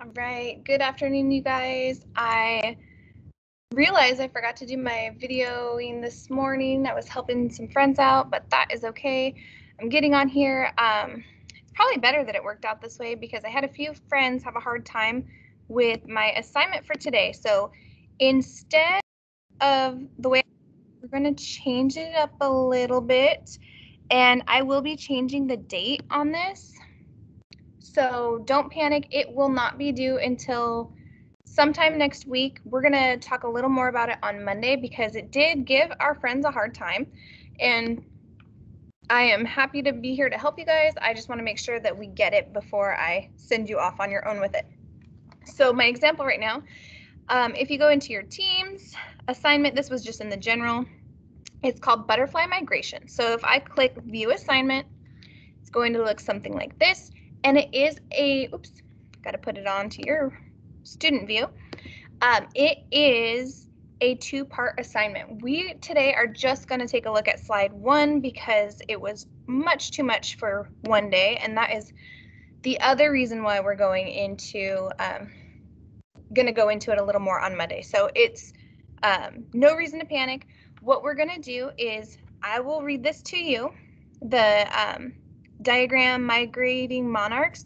All right, good afternoon, you guys. I realized I forgot to do my videoing this morning. I was helping some friends out, but that is okay. I'm getting on here. It's probably better that it worked out this way because I had a few friends have a hard time with my assignment for today. So instead of the way we're going to change it up a little bit, and I will be changing the date on this. So don't panic. It will not be due until sometime next week. We're going to talk a little more about it on Monday because it did give our friends a hard time. And I am happy to be here to help you guys. I just want to make sure that we get it before I send you off on your own with it. So my example right now, if you go into your team's assignment, this was just in the general, it's called Butterfly Migration. So if I click View Assignment, it's going to look something like this. And it is a, oops, got to put it on to your student view. It is a two-part assignment. We today are just going to take a look at slide 1 because it was much too much for one day, and that is the other reason why we're going to go into it a little more on Monday. So it's no reason to panic. What we're going to do is I will read this to you, the diagram Migrating Monarchs.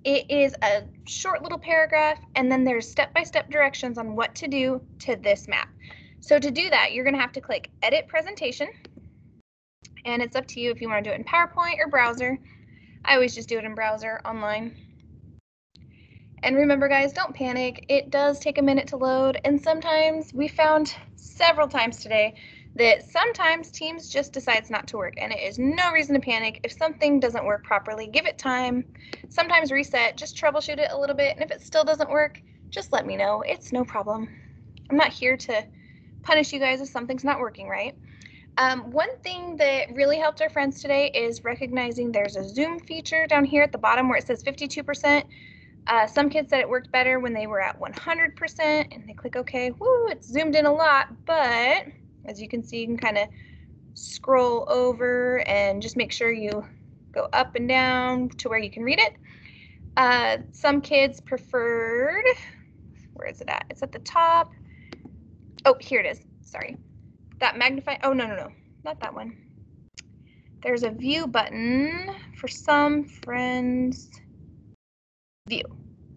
It is a short little paragraph, and then there's step-by-step directions on what to do to this map. So to do that, you're going to have to click Edit Presentation, and it's up to you if you want to do it in PowerPoint or browser. I always just do it in browser online. And remember, guys, don't panic. It does take a minute to load, and sometimes we found several times today that sometimes Teams just decides not to work, and it is no reason to panic. If something doesn't work properly, give it time. Sometimes reset, just troubleshoot it a little bit, and if it still doesn't work, just let me know. It's no problem. I'm not here to punish you guys if something's not working right. One thing that really helped our friends today is recognizing there's a zoom feature down here at the bottom where it says 52%. Some kids said it worked better when they were at 100%, and they click OK. Woo, it's zoomed in a lot, but as you can see, you can kind of scroll over and just make sure you go up and down to where you can read it. Some kids preferred, where is it at? It's at the top. Oh, here it is. Sorry. That magnify, oh, no, not that one. There's a view button for some friends. View.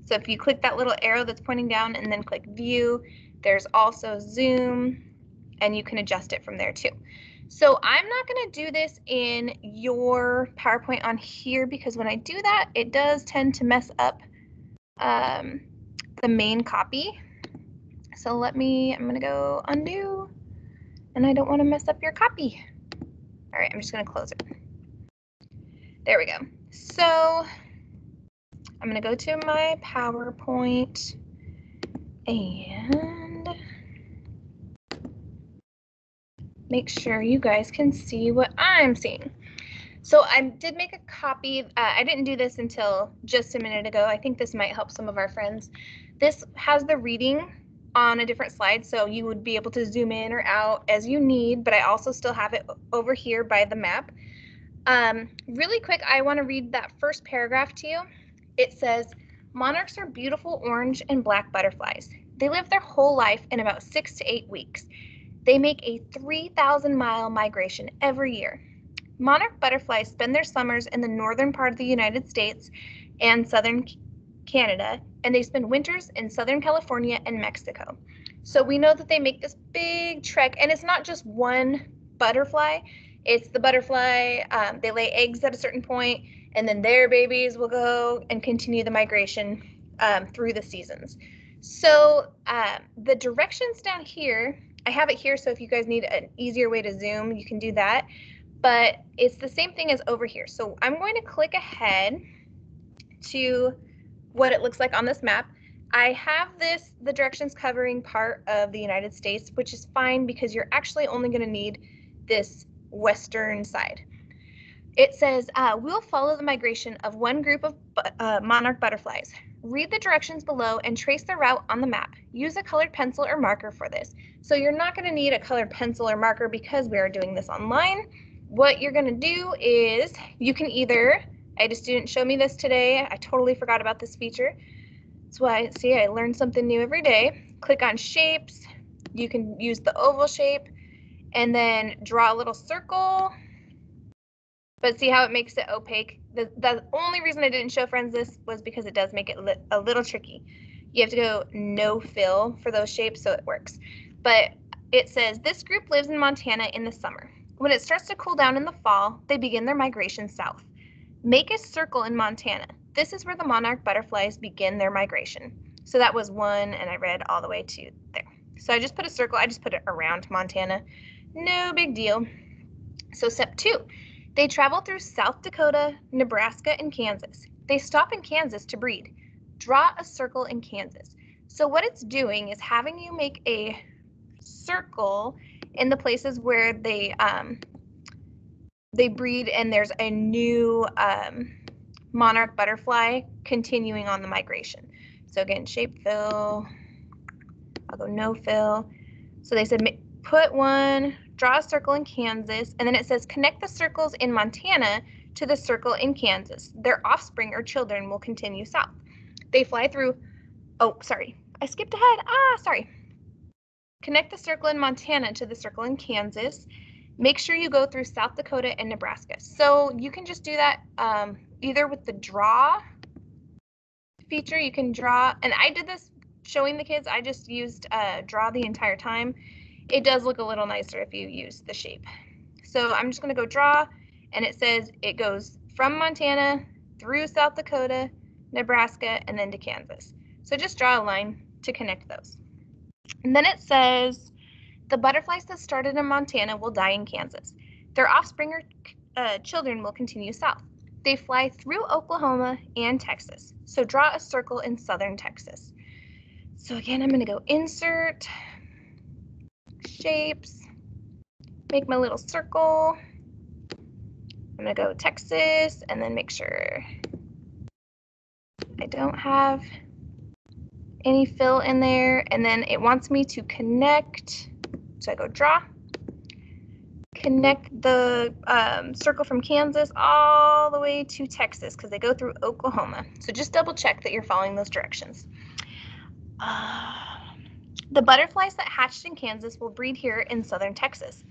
So if you click that little arrow that's pointing down and then click view, there's also zoom, and you can adjust it from there too. So I'm not going to do this in your PowerPoint on here because when I do that, it does tend to mess up the main copy. So I'm going to go undo, and I don't want to mess up your copy. All right, I'm just going to close it. There we go. So I'm going to go to my PowerPoint and make sure you guys can see what I'm seeing. So I did make a copy. I didn't do this until just a minute ago. I think this might help some of our friends. This has the reading on a different slide, so you would be able to zoom in or out as you need, but I also still have it over here by the map. Really quick, I want to read that first paragraph to you. It says, monarchs are beautiful orange and black butterflies. They live their whole life in about 6 to 8 weeks. They make a 3,000-mile migration every year. Monarch butterflies spend their summers in the northern part of the United States and southern Canada, and they spend winters in Southern California and Mexico. So we know that they make this big trek, and it's not just one butterfly. It's the butterfly, they lay eggs at a certain point, and then their babies will go and continue the migration through the seasons. So the directions down here, I have it here, so if you guys need an easier way to zoom, you can do that. But it's the same thing as over here. So I'm going to click ahead to what it looks like on this map. I have the directions covering part of the United States, which is fine because you're actually only going to need this western side. It says, we'll follow the migration of one group of monarch butterflies. Read the directions below and trace the route on the map. Use a colored pencil or marker for this. So you're not going to need a colored pencil or marker because we are doing this online. What you're going to do is you can either, I had a student show me this today. I totally forgot about this feature. That's why, see, I learn something new every day. Click on shapes. You can use the oval shape and then draw a little circle. But see how it makes it opaque? The only reason I didn't show friends this was because it does make it a little tricky. You have to go no fill for those shapes so it works. But it says, this group lives in Montana in the summer. When it starts to cool down in the fall, they begin their migration south. Make a circle in Montana. This is where the monarch butterflies begin their migration. So that was 1, and I read all the way to there. So I just put a circle. I just put it around Montana. No big deal. So step 2, they travel through South Dakota, Nebraska, and Kansas. They stop in Kansas to breed. Draw a circle in Kansas. So what it's doing is having you make a circle in the places where they breed, and there's a new monarch butterfly continuing on the migration. So again, shape fill, I'll go no fill. So they said put 1, draw a circle in Kansas, and then it says connect the circles in Montana to the circle in Kansas. Their offspring or children will continue south. They fly through, oh, sorry, I skipped ahead. Sorry. Connect the circle in Montana to the circle in Kansas. Make sure you go through South Dakota and Nebraska. So you can just do that either with the draw feature. You can draw, and I did this showing the kids. I just used draw the entire time. It does look a little nicer if you use the shape. So I'm just going to go draw, and it says it goes from Montana through South Dakota, Nebraska, and then to Kansas. So just draw a line to connect those. And then it says the butterflies that started in Montana will die in Kansas. Their offspring or children will continue south. They fly through Oklahoma and Texas. So draw a circle in southern Texas. So again, I'm going to go insert, shapes, make my little circle. I'm going to go Texas and then make sure I don't have any fill in there. And then it wants me to connect. So I go draw, connect the circle from Kansas all the way to Texas because they go through Oklahoma. So just double check that you're following those directions. The butterflies that hatched in Kansas will breed here in southern Texas.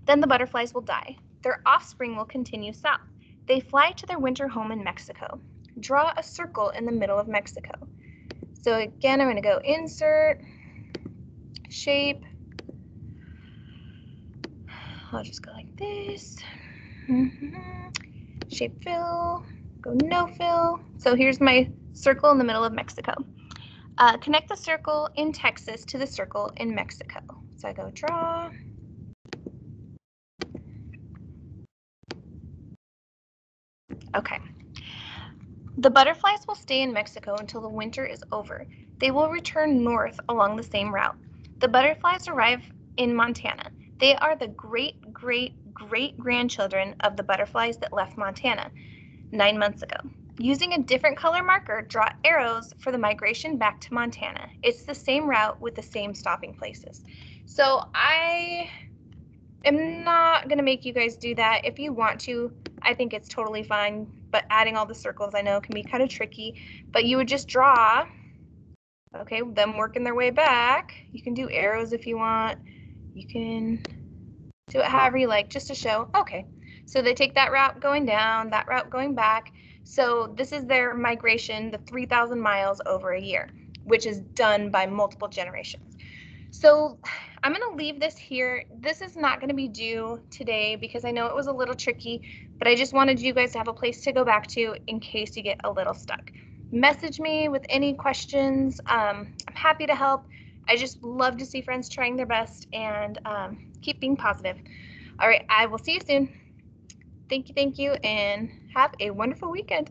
Then the butterflies will die. Their offspring will continue south. They fly to their winter home in Mexico. Draw a circle in the middle of Mexico. So again, I'm going to go insert, shape. I'll just go like this. Shape fill, go no fill. So here's my circle in the middle of Mexico. Connect the circle in Texas to the circle in Mexico. So I go draw. Okay. The butterflies will stay in Mexico until the winter is over. They will return north along the same route. The butterflies arrive in Montana. They are the great-great-great-grandchildren of the butterflies that left Montana 9 months ago. Using a different color marker, draw arrows for the migration back to Montana. It's the same route with the same stopping places. So I am not going to make you guys do that. If you want to, I think it's totally fine, but adding all the circles I know can be kind of tricky. But you would just draw, okay, them working their way back. You can do arrows if you want. You can do it however you like, just to show, okay. So they take that route going down, that route going back. So this is their migration, the 3,000 miles over a year, which is done by multiple generations. So I'm going to leave this here. This is not going to be due today because I know it was a little tricky, but I just wanted you guys to have a place to go back to in case you get a little stuck. Message me with any questions. I'm happy to help. I just love to see friends trying their best, and keep being positive. All right, I will see you soon. Thank you, and have a wonderful weekend.